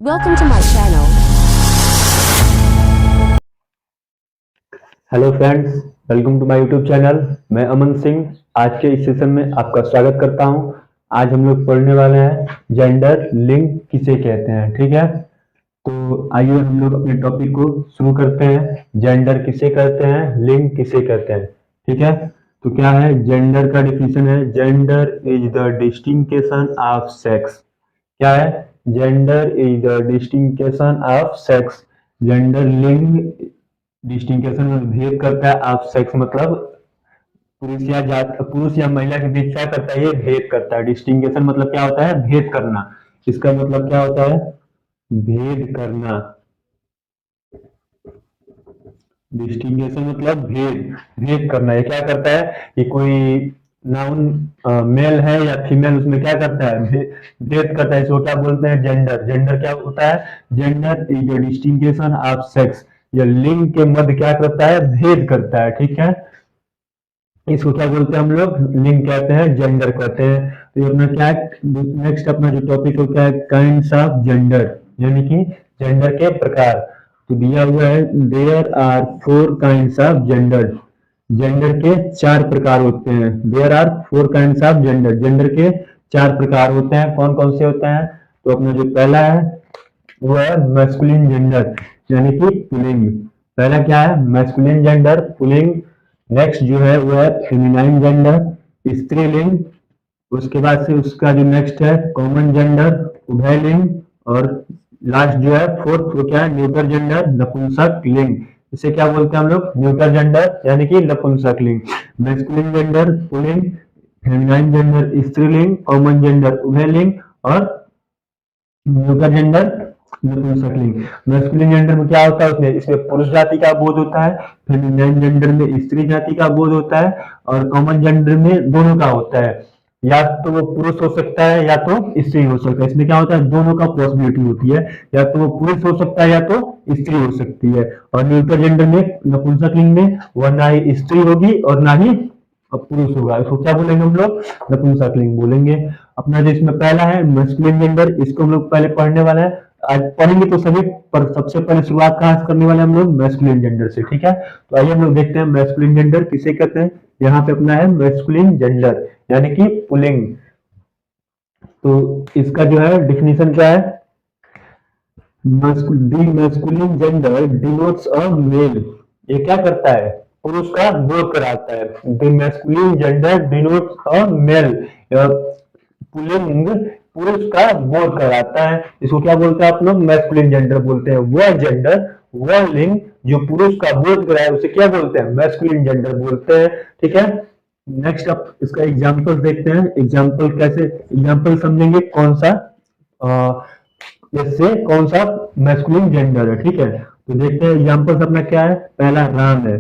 Welcome to my channel. Hello friends, welcome to my YouTube channel. मैं अमन सिंह आज के इस सेशन में आपका स्वागत करता हूं। आज हम लोग पढ़ने वाले हैं जेंडर लिंग किसे कहते हैं। ठीक है, तो आइए हम लोग अपने टॉपिक को शुरू करते हैं। जेंडर किसे कहते हैं, लिंग किसे कहते हैं। ठीक है, तो क्या है जेंडर का डिफिनेशन है, gender is the distinction of sex. क्या है, gender is the distinction of sex. Gender लिंग डिस्टिंक्शन में भेद करता है। ऑफ सेक्स मतलब पुरुष या महिला के बीच क्या करता है, ये भेद करता है। डिस्टिंक्शन मतलब क्या होता है, भेद करना। इसका मतलब क्या होता है, भेद करना। डिस्टिंक्शन मतलब भेद, भेद करना। ये क्या करता है कि कोई नाउन मेल है या फीमेल, उसमें क्या करता है, भेद करता है। इसको क्या बोलते हैं, जेंडर। जेंडर क्या होता है, gender is the distinction of sex. यह लिंग के मध्य क्या करता है, भेद करता है। ठीक है, इसको क्या बोलते हैं हम लोग, लिंग कहते हैं, जेंडर कहते हैं। तो ये अपना क्या है, नेक्स्ट अपना जो टॉपिक है क्या है, काइंड्स ऑफ जेंडर, यानी कि जेंडर के प्रकार। तो दिया हुआ है there are 4 kinds of gender. Gender के 4 प्रकार होते हैं। There are 4 kinds of gender. Gender के 4 प्रकार होते हैं। कौन कौन से होते हैं, तो अपना जो पहला है वो है मैस्कुलिन जेंडर, यानी कि पुल्लिंग। पहला क्या है, मैस्कुलिन जेंडर, पुल्लिंग। नेक्स्ट जो है वो है फेमिनाइन जेंडर, स्त्रीलिंग। उसके बाद से उसका जो नेक्स्ट है कॉमन जेंडर, उभयलिंग। और लास्ट जो है फोर्थ वो क्या है, न्यूटर जेंडर, नपुंसक लिंग। इसे क्या बोलते हैं हम लोग, न्यूटर जेंडर यानी कि नपुंसक लिंग। Masculine gender pulling, feminine gender स्त्रीलिंग, कॉमन जेंडर उभयलिंग और न्यूटर जेंडर नपुंसक लिंग। मैस्कुलिन जेंडर में क्या होता है, उसमें इसमें पुरुष जाति का बोध होता है। फेमिनाइन जेंडर में स्त्री जाति का बोध होता है। और कॉमन जेंडर में दोनों का होता है, या तो वो पुरुष हो सकता है या तो स्त्री हो सकता है। इसमें क्या होता है, दोनों का पॉसिबिलिटी होती है, या तो वो पुरुष हो सकता है या तो स्त्री हो सकती है। और न्यूट्रल जेंडर में, नपुंसक लिंग में, वह ना ही स्त्री होगी और ना ही पुरुष होगा। इसको क्या बोलेंगे हम लोग, नपुंसक लिंग बोलेंगे। अपना जो इसमें पहला है मैस्कुलिन जेंडर, इसको हम लोग पहले पढ़ने वाले हैं। आज पढ़ेंगे तो सभी, पर सबसे पहले शुरुआत कहाँ से करने वाले हम लोग, मैस्कुलिन जेंडर से। ठीक है, तो आइए हम लोग देखते हैं मैस्कुलिन जेंडर किसे कहते हैं। यहाँ पे अपना है मैस्कुलिन जेंडर यानी कि पुल्लिंग। तो इसका जो है डिफिनीशन क्या है, the masculine gender denotes a mail. ये क्या करता है, पुरुष का बोध कराता है। The masculine gender denotes a mail, pulling पुरुष का बोध कराता है। इसको क्या बोलते हैं आप लोग, मैस्कुलिन जेंडर बोलते हैं। वह जेंडर, वह लिंग जो पुरुष का बोध कराए उसे क्या बोलते हैं, मैस्कुलिन जेंडर बोलते हैं। ठीक है, नेक्स्ट आप इसका एग्जांपल देखते हैं। एग्जांपल कैसे, एग्जांपल समझेंगे कौन सा, इससे कौन सा मैस्कुलिन जेंडर है। ठीक है, तो देखते हैं एग्जांपल्स अपना क्या है। पहला राम है,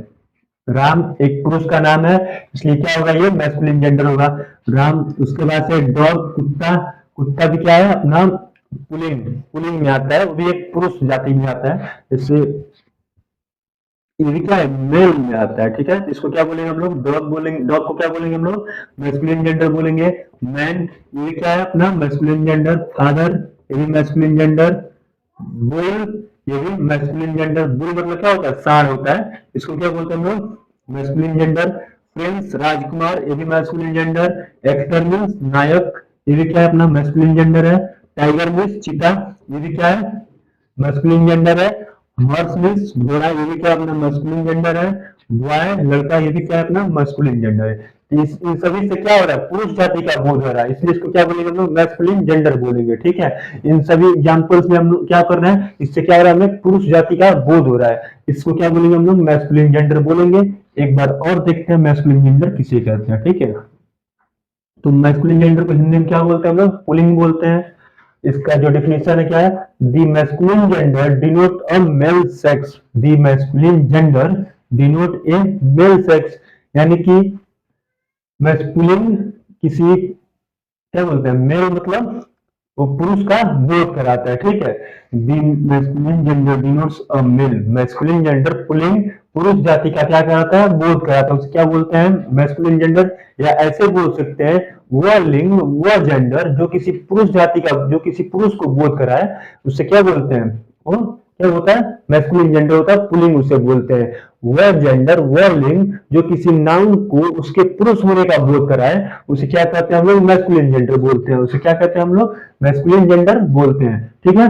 राम एक पुरुष का नाम है, इसलिए क्या होगा, ये मैस्कुलिन जेंडर होगा, राम। उसके बाद से डॉग, कुत्ता, कुत्ता भी क्या है अपना पुल्लिंग, पुल्लिंग में आता है, वो भी एक पुरुष जाति में आता है। इससे ये भी क्या है, मेल में आता है। ठीक है, इसको क्या बोलेंगे हम लोग, डॉग बोलेंगे। डॉग को क्या बोलेंगे हम लोग, मैस्कुलिन जेंडर बोलेंगे। मैन, ये क्या है अपना मैस्कुलिन जेंडर। फादर, ये भी मैस्कुलिन जेंडर। बुल, ये भी मैस्कुलिन जेंडर। बुल मतलब क्या होता है, सांड होता है, इसको क्या बोलते हैं हम लोग, मैस्कुलिन जेंडर। प्रिंस, राजकुमार, ये भी मैस्कुलिन जेंडर। एक्टर मीन्स नायक, ये भी क्या है अपना मैस्कुलिन जेंडर है। टाइगर मीन्स चीता, ये भी क्या है, मैस्कुलिन जेंडर है। हॉर्स मीन्स घोड़ा, ये भी क्या अपना मैस्कुलिन जेंडर है। बॉय लड़का, ये भी क्या है अपना मैस्कुलिन जेंडर है। इन सभी से क्या हो रहा है, पुरुष जाति का बोध हो रहा है, इसलिए इसको क्या बोलेंगे हम लोग, मैस्कुलिन जेंडर बोलेंगे। ठीक है, इन सभी एग्जांपल्स में हम लोग क्या कर रहे हैं, इससे क्या हो रहा है, हमें पुरुष जाति का बोध हो रहा है, इसको क्या बोलेंगे हम लोग, मैस्कुलिन जेंडर बोलेंगे। एक बार और देखते हैं मैस्कुलिन जेंडर किसे कहते हैं। ठीक है, तो मैस्कुलिन जेंडर को हिंदी में क्या बोलते हैं हम लोग, पुल्लिंग बोलते हैं। इसका जो डिफिनेशन है क्या है, the masculine gender denote a male sex. The masculine gender denote a male sex, यानी कि मैस्कुलिन किसी, क्या बोलते हैं, मेल मतलब वो पुरुष का बोध कराता है। ठीक है, the masculine gender denotes a mail. Masculine gender pulling पुरुष जाति का क्या कराता है, बोध कराता है, उसे क्या बोलते हैं, मैस्कुलिन जेंडर। या ऐसे बोल सकते हैं, वह लिंग, वह जेंडर जो किसी पुरुष जाति का, जो किसी पुरुष को बोध करा है, उससे क्या बोलते हैं? वो क्या होता है? मैस्कुलिन जेंडर होता है, पुल्लिंग उसे बोलते हैं। वह जेंडर, वह लिंग जो किसी नाउन को उसके पुरुष होने का बोध करा है, उसे क्या कहते हैं हम लोग? मैस्कुलिन जेंडर बोलते हैं। उसे क्या कहते हैं हम लोग? मैस्कुलिन जेंडर बोलते हैं। ठीक है,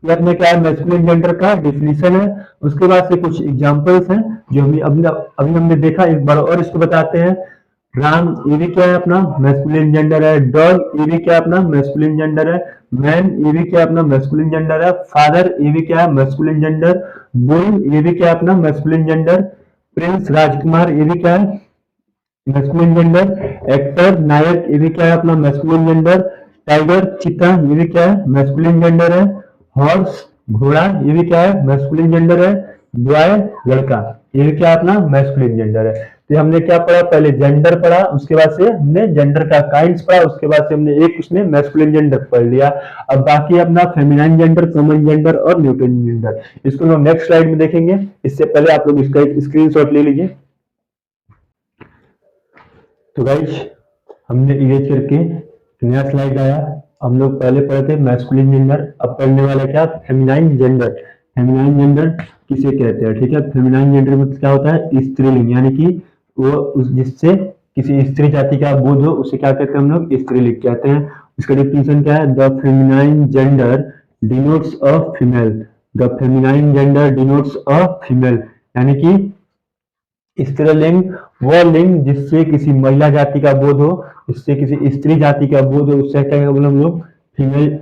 ये अपने क्या है? मैस्कुलिन जेंडर का डिफिनीशन है। उसके बाद से कुछ एग्जांपल्स हैं जो अभी अभी अभी हमने देखा, एक बार और इसको बताते हैं। राम, ये भी क्या है? अपना मैस्कुलिन जेंडर है। डॉग, ये भी क्या है? अपना मैस्कुलिन जेंडर है। मैन, ये भी क्या है? अपना मैस्कुलिन जेंडर है। फादर, ये भी क्या है? Masculine gender. बोय, ये भी क्या है? अपना मैस्कुलिन जेंडर। प्रिंस, राजकुमार, ये भी क्या है? Masculine gender. एक्टर, नायक, ये भी क्या है? अपना मैस्कुलिन जेंडर। टाइगर, चीता, ये भी क्या है? मैस्कुलिन जेंडर है। हॉर्स, घोड़ा, ये भी क्या है? मैस्कुलिन जेंडर है। बॉय, लड़का, ये भी क्या है? अपना मैस्कुलिन जेंडर है। तो हमने क्या पढ़ा? पहले जेंडर पढ़ा, उसके बाद से हमने जेंडर का काइंड्स पढ़ा, उसके बाद से हमने एक उसमें मैस्कुलिन जेंडर पढ़ लिया। अब बाकी अपना फेमिनाइन जेंडर, कॉमन जेंडर और न्यूटन जेंडर, इसको हम नेक्स्ट स्लाइड में देखेंगे। इससे पहले आप लोग इसका एक स्क्रीनशॉट ले लीजिए। तो गाइस, हमने इरेज करके नया स्लाइड आया। हम लोग पहले पढ़े थे मैस्कुलिन जेंडर, अब पढ़ने वाला क्या? Feminine gender. फेमिनाइन जेंडर किसे कहते हैं? ठीक है, फेमिनाइन जेंडर मतलब क्या होता है? स्त्रीलिंग, यानी कि वो जिससे किसी स्त्री जाति का बोध हो, उसे क्या कहते हैं हम लोग? स्त्रीलिंग कहते हैं। इसका डिफिनेशन क्या है? The feminine gender denotes a female. The feminine gender denotes a female, यानी कि स्त्रीलिंग वह लिंग जिससे किसी महिला जाति का बोध हो, इससे किसी स्त्री जाति का बोध हो, उससे क्या बोले हम लोग? फीमेल,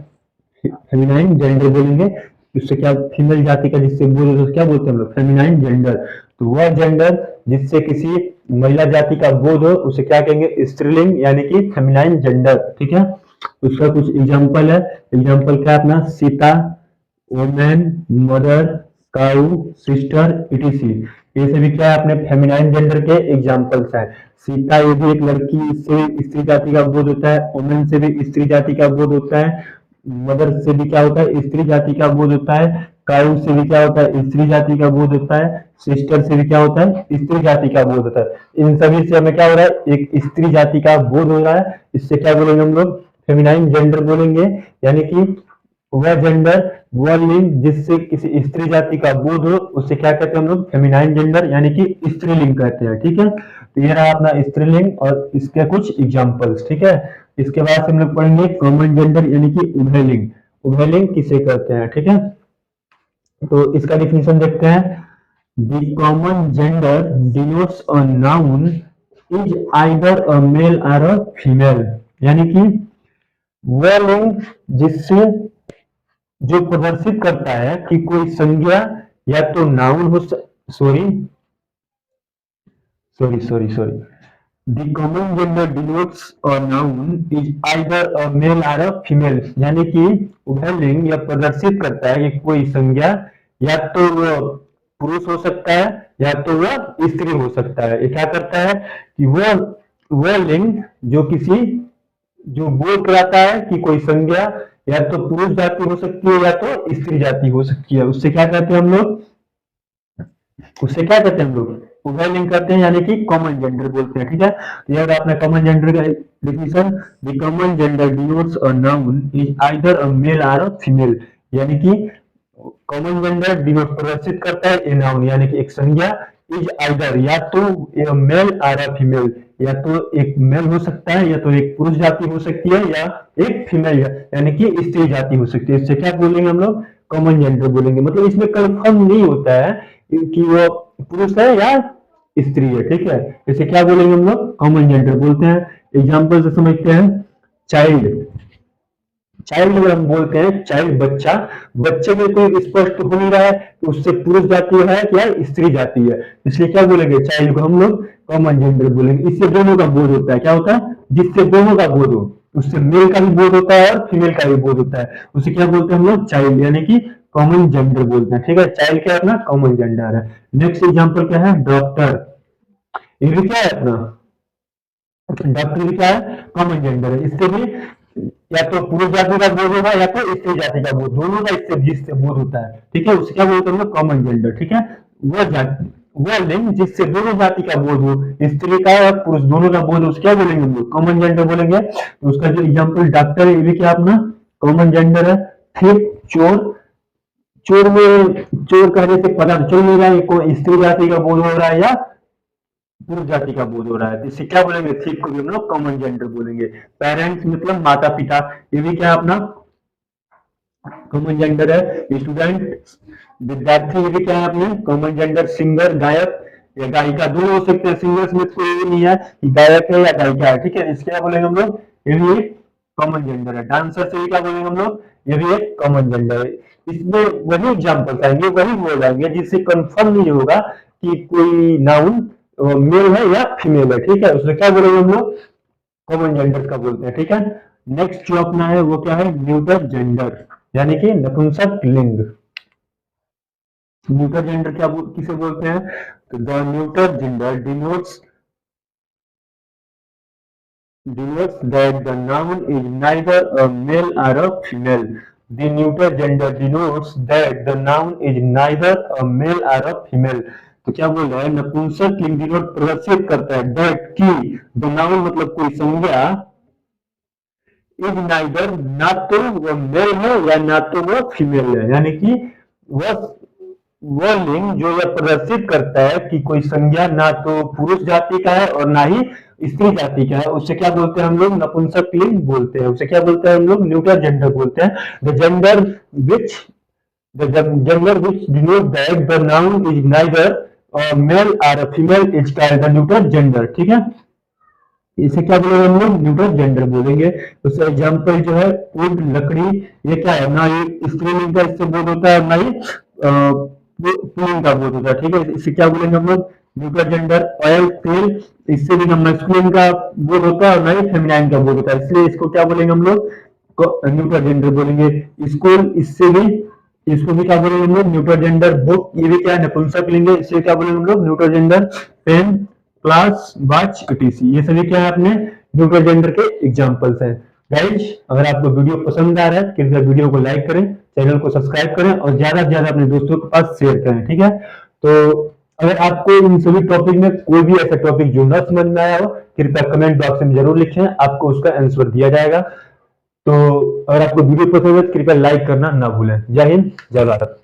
फेमिनाइन जेंडर बोलेंगे। उससे क्या? फीमेल जाति का जिससे बोध हो, तो क्या बोलते हैं हम लोग? Feminine gender. तो वह जेंडर जिससे किसी महिला जाति का बोध हो, उसे क्या कहेंगे? स्त्रीलिंग, यानी कि फेमिनाइन जेंडर। ठीक है, उसका कुछ एग्जाम्पल है। एग्जाम्पल क्या है अपना? Sita, women, mother, cow, sister, etc.. ये सभी क्या है? अपने फेमिनाइन जेंडर के एग्जांपल्स हैं। सीता, ये भी एक लड़की, इससे स्त्री जाति का बोध होता है। वुमेन से भी स्त्री जाति का बोध होता है। मदर से भी क्या होता है? स्त्री जाति का बोध होता है। काउ से भी क्या होता है? स्त्री जाति का बोध होता है। सिस्टर से भी क्या होता है? स्त्री जाति का बोध होता है। इन सभी से हमें क्या हो रहा है? एक स्त्री जाति का बोध हो रहा है। इससे क्या बोलेंगे हम लोग? फेमिनाइन जेंडर बोलेंगे, यानी कि वह जेंडर, वह लिंग जिससे किसी स्त्री जाति का बोध हो, उसे क्या कहते हैं हम लोग? फेमिनाइन जेंडर, यानी कि स्त्रीलिंग कहते हैं। ठीक है, तो ये रहा अपना स्त्रीलिंग और इसके कुछ एग्जांपल्स। ठीक है, इसके बाद हम लोग पढ़ेंगे कॉमन जेंडर, यानी कि उभयलिंग। उभयलिंग किसे कहते हैं? ठीक है, तो इसका डिफिनेशन देखते हैं। The common gender denotes a noun is either a male or a female, यानी कि वह लिंग जिससे जो प्रदर्शित करता है कि कोई संज्ञा या तो नाउन हो, sorry sorry sorry sorry, the common gender denotes a noun is either a male or a female, यानी कि वह लिंग यह प्रदर्शित करता है कि कोई संज्ञा या तो वह पुरुष हो सकता है या तो वह स्त्री हो सकता है। ये क्या करता है कि वह लिंग जो किसी, जो बोल कराता है कि कोई संज्ञा या तो पुरुष जाति हो सकती है या तो स्त्री जाति हो सकती है, उससे क्या कहते हैं हम लोग? उससे क्या कहते हैं हम लोग? उभयलिंग करते हैं, यानी कि कॉमन जेंडर बोलते हैं। ठीक है, तो यह रहा अपना कॉमन जेंडर का definition. The common gender denotes a noun is either a male or a female, यानी कि कॉमन जेंडर डिनोट प्रदर्शित करता है ए नाउन, यानी कि एक संज्ञा, इज आइदर या तो मेल और अ फीमेल, या तो एक मेल हो सकता है या तो एक पुरुष जाति हो सकती है या एक फीमेल यानी कि स्त्री जाति हो सकती है। इससे क्या बोलेंगे हम लोग? कॉमन जेंडर बोलेंगे। मतलब इसमें कंफर्म नहीं होता है कि वो पुरुष है या स्त्री है। ठीक है, इसे क्या बोलेंगे हम लोग? कॉमन जेंडर बोलते हैं। एग्जाम्पल से समझते हैं। चाइल्ड, चाइल्ड अगर हम बोलते हैं, चाइल्ड बच्चा, बच्चे में कोई स्पष्ट हो नहीं रहा है कि उससे पुरुष जाति है या स्त्री जाति है, इसलिए क्या बोलेंगे? चाइल्ड को हम लोग कॉमन जेंडर बोलेंगे। इससे दोनों का बोध होता है। क्या होता है? जिससे दोनों का बोध हो, उससे मेल का भी बोध होता है और फीमेल का भी बोध होता है, उसे क्या बोलते हैं हम लोग? चाइल्ड, यानी कि कॉमन जेंडर बोलते हैं। ठीक है, चाइल्ड क्या है? अपना कॉमन जेंडर है। नेक्स्ट एग्जाम्पल क्या है? डॉक्टर, ये भी क्या है? अपना डॉक्टर भी क्या है? कॉमन जेंडर है। इससे भी या तो पुरुष जाति का बोध होगा या तो स्त्री जाति का बोध, दोनों का इससे जिससे बोध होता है। ठीक है, उसे क्या बोलते हैं हम लोग? Common gender. ठीक है, वह जाति, वह लिंग जिससे दोनों जाति का बोध हो, स्त्री का और पुरुष दोनों का बोध हो, उसे क्या बोलेंगे हम लोग? कॉमन जेंडर बोलेंगे। तो उसका जो एग्जाम्पल डॉक्टर है, ये भी क्या अपना कॉमन जेंडर है। ठीक, चोर, चोर में चोर कहने से पता तो चल नहीं रहा है कोई स्त्री जाति का बोध हो रहा है या पुरुष जाति का बोध हो रहा है, तो इसे क्या बोलेंगे? थीप को भी हम लोग कॉमन जेंडर बोलेंगे। पेरेंट्स मतलब माता पिता, ये भी क्या अपना कॉमन जेंडर है। स्टूडेंट, विद्यार्थी, ये भी क्या है अपने कॉमन जेंडर। सिंगर, गायक या गायिका दोनों हो सकते हैं, सिंगर्स में कोई ये नहीं है कि गायक है या गायिका है, ठीक है। इसके क्या बोलेंगे हम लोग? ये भी एक कॉमन जेंडर है। डांसर से भी क्या बोलेंगे हम लोग? ये भी एक कॉमन जेंडर है। इसमें वही एग्जाम्पल आएंगे, वही बोल आएंगे जिससे कंफर्म नहीं होगा कि कोई नाउन मेल है या फीमेल है, ठीक है। उसमें क्या बोलेंगे हम लोग? कॉमन जेंडर का बोलते हैं, ठीक है। नेक्स्ट जो अपना है वो क्या है? न्यूटर जेंडर, यानी कि नपुंसक लिंग। न्यूटर जेंडर किसे बोलते हैं? तो the neuter gender denotes that the noun is neither a male or a female. The neuter gender denotes that the noun is neither a male or a female. तो क्या बोल रहा है? नपुंसक लिंग डिनोट प्रदर्शित करता है दैट की द नाउन मतलब कोई संज्ञा इज नाइदर, ना तो वो मेल है या ना तो वो फीमेल है, यानी कि वह लिंग जो यह प्रदर्शित करता है कि कोई संज्ञा ना तो पुरुष जाति का है और ना ही स्त्री जाति का है, उससे क्या बोलते हैं हम लोग? नपुंसक लिंग बोलते हैं। उसे क्या बोलते हैं हम लोग? न्यूटर जेंडर बोलते हैं। The gender which the gender which denote that the noun is neither male और female is called the neuter gender, ठीक है। इसे क्या बोलेंगे हम लोग? न्यूट्रल जेंडर बोलेंगे। उसका एग्जाम्पल जो है वुड, लकड़ी, ये क्या है? ना ये स्त्रीलिंग का इससे बोध होता है, ना ही पुल्लिंग का बोध होता है, ठीक है। इसे क्या बोलेंगे हम लोग? Neutral gender. ऑयल, तेल, इससे भी ना मैस्कुलिन का बोध होता है और ना ही फेमिनाइन का बोध होता है, इसलिए इसको क्या बोलेंगे हम लोग? न्यूट्रल जेंडर बोलेंगे। स्कूल, इसको भी क्या बोलेंगे हम लोग? Neutral gender. बुक, ये भी क्या है? नपुंसक लिंग है, इससे क्या बोलेंगे हम लोग? Neutral gender. Pen, class, watch, टीसी, ये सभी क्या है? अपने न्यूट्रल जेंडर के एग्जांपल्स हैं। गाइज, अगर आपको वीडियो पसंद आ रहा है कृपया वीडियो को लाइक करें, चैनल को सब्सक्राइब करें और ज्यादा से ज्यादा अपने दोस्तों के पास शेयर करें, ठीक है। तो अगर आपको इन सभी टॉपिक में कोई भी ऐसा टॉपिक जो न समझ में आया हो, कृपया कमेंट बॉक्स में जरूर लिखें, आपको उसका आंसर दिया जाएगा। तो अगर आपको वीडियो पसंद है तो कृपया लाइक करना ना भूलें। जय हिंद, जय भारत।